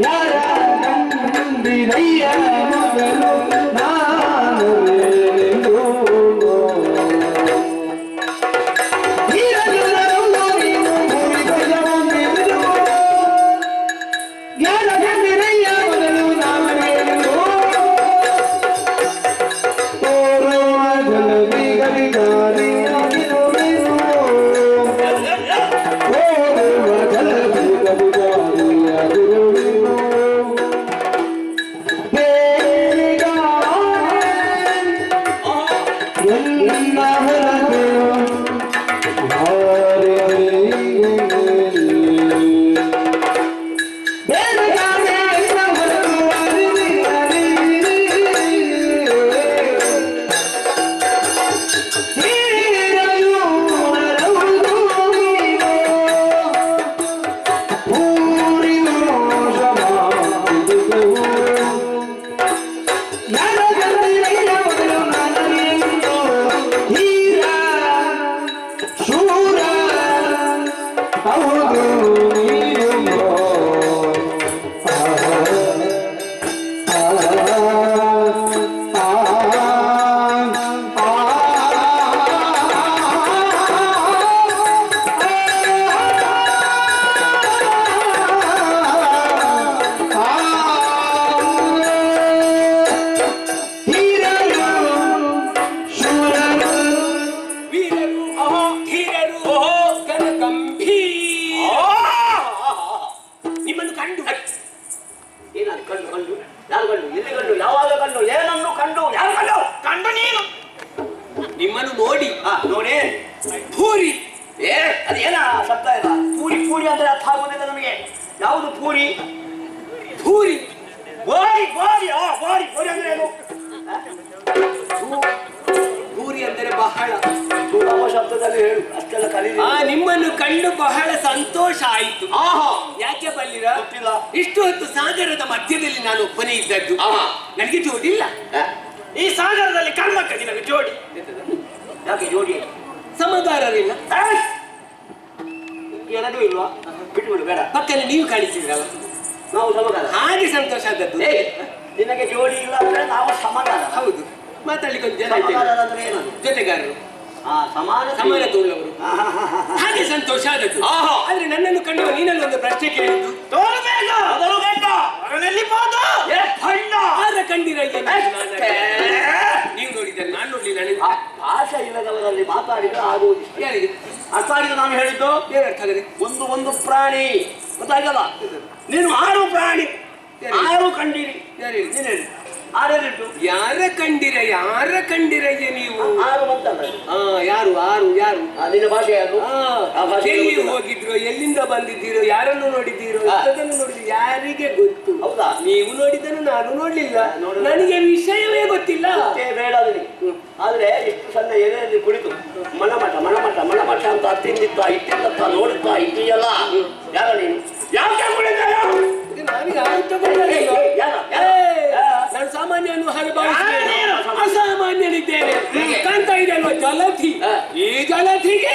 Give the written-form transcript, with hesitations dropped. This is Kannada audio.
ಯಾರ ಕಂದಿರಯ್ಯ ಮೊದಲು ನಾನು ಏನೆಂದು ನಿಮ್ಮನ್ನು ನೋಡಿ ನೋಡಿ ಪೂರಿ ಅದೇನ ಶಬ್ದ ಇಲ್ಲ. ಪೂರಿ ಪೂರಿ ಅಂದ್ರೆ ಅರ್ಥ ಆಗುವುದಿಲ್ಲ ನಮಗೆ. ಯಾವುದು ಪೂರಿ? ಪೂರಿ ಬೋರಿ ಬೋರಿ ಬೋರಿ ಬೋರಿ ಅಂದ್ರೆ ಏನು? ಪೂರಿ ಅಂದರೆ ಬಹಳ ಸುಲಭ ಶಬ್ದದಲ್ಲಿ ಹೇಳು, ಅಷ್ಟೆಲ್ಲ ಕರೀರಿ. ನಿಮ್ಮನ್ನು ಕಂಡು ಬಹಳ ಸಂತೋಷ ಆಯಿತು. ಯಾಕೆ ಬಲ್ಲಿರ? ಗೊತ್ತಿಲ್ಲ. ಇಷ್ಟು ಹೊತ್ತು ಸಾಗರದ ಮಧ್ಯದಲ್ಲಿ ನಾನು ಒಬ್ಬನೇ ಇದ್ದದ್ದು. ನನಗೆ ಜೋಡಿಲ್ಲ. ಈ ಸಾಗರದಲ್ಲಿ ಕರ್ಮಕ್ಕೆ ನಿನಗೆ ಜೋಡಿ ಯಾಕೆ? ಜೋಡಿ ಸಮಗಾರರಿಲ್ಲ. ಎರಡೂ ಇಲ್ವಾ? ಬಿಟ್ಬಿಡು, ಬೇಡ. ಪಕ್ಕದಲ್ಲಿ ನೀವು ಕಾಣಿಸಿದ್ರಲ್ಲ, ನಾವು ಸಮಗಾರ. ಹಾಗೆ ಸಂತೋಷ ಆದದ್ದು. ನಿನಗೆ ಜೋಡಿ ಇಲ್ಲ ಅಂದ್ರೆ ನಾವು ಸಮಗಾರ. ಹೌದು, ಮಾತಾಡ್ಲಿಕ್ಕೆ ಒಂದು ಜನ ಅಂದ್ರೆ ಏನು? ಜೊತೆಗಾರರು, ಸಮಾನ ತೋಳುವವರು. ಹಾಗೆ ಸಂತೋಷ ಆದದ್ದು. ಆದ್ರೆ ನನ್ನನ್ನು ಕಂಡುವ ನೀನಲ್ಲಿ ಒಂದು ಪ್ರಶ್ನೆ ಕೇಳಿದ್ದು. ಕಂಡಿರಯ್ಯ ನೀವು ನೋಡಿದ್ದರೆ ನಾನು ನೋಡ್ಲಿಲ್ಲ. ಭಾಷೆ ಇಲ್ಲದವರಲ್ಲಿ ಮಾತಾಡಿದ್ರೆ ಆಗುವುದು. ಯಾರಿಗೆ ಅರ್ಥ ಆಗಿದ್ದು ನಾನು ಹೇಳಿದ್ದು? ಏನು ಅರ್ಥ ಆಗದೆ? ಒಂದು ಪ್ರಾಣಿ ಗೊತ್ತಾಗಲ್ಲ. ನೀನು 6 ಪ್ರಾಣಿ 6 ಕಂಡಿರಿ. ನೀನು ಹೇಳಿ ಆರೇನಿಟ್ಟು? ಯಾರ ಕಂಡಿರಯ್ಯ ನೀವು? 6 ಬಂತಲ್ಲ. ಯಾರು ನಿನ್ನ ಭಾಷೆ ಯಾರು? ಎಲ್ಲಿ ಹೋಗಿದ್ರು, ಎಲ್ಲಿಂದ ಬಂದಿದ್ದೀರೋ, ಯಾರನ್ನು ನೋಡಿದ್ದೀರೋ, ಅದನ್ನು ನೋಡಿದ್ರು, ಯಾರಿಗೆ ಗೊತ್ತು? ಹೌದಾ? ನೀವು ನೋಡಿದ್ದನ್ನು ನಾನು ನೋಡ್ಲಿಲ್ಲ, ನನಗೆ ವಿಷಯವೇ ಗೊತ್ತಿಲ್ಲ. ಬೇಡ ಆದ್ರೆ ಇಷ್ಟು ಸಣ್ಣ ಎಲೆಯಲ್ಲಿ ಕುಳಿತು ಮಣಮಠ ಅಂತ ತಿಂದಿತ್ತ ಇಟ್ಟಿತ್ತ ನೋಡುತ್ತಾ ಇದ್ದೀಯಲ್ಲ, ಯಾರ ನೀನು? ಯಾಕೆ ಕುಳಿತಾಯ? ನಾನು ಸಾಮಾನ್ಯನು ಹಾಗೆ ಭಾವಿಸಿದ್ದೇನೆ, ಅಸಾಮಾನ್ಯನಿದ್ದೇನೆ. ಕಾಣ್ತಾ ಇದೆ ಅಲ್ವಾ ಜಲಧಿ? ಈ ಜಲಧಿಗೆ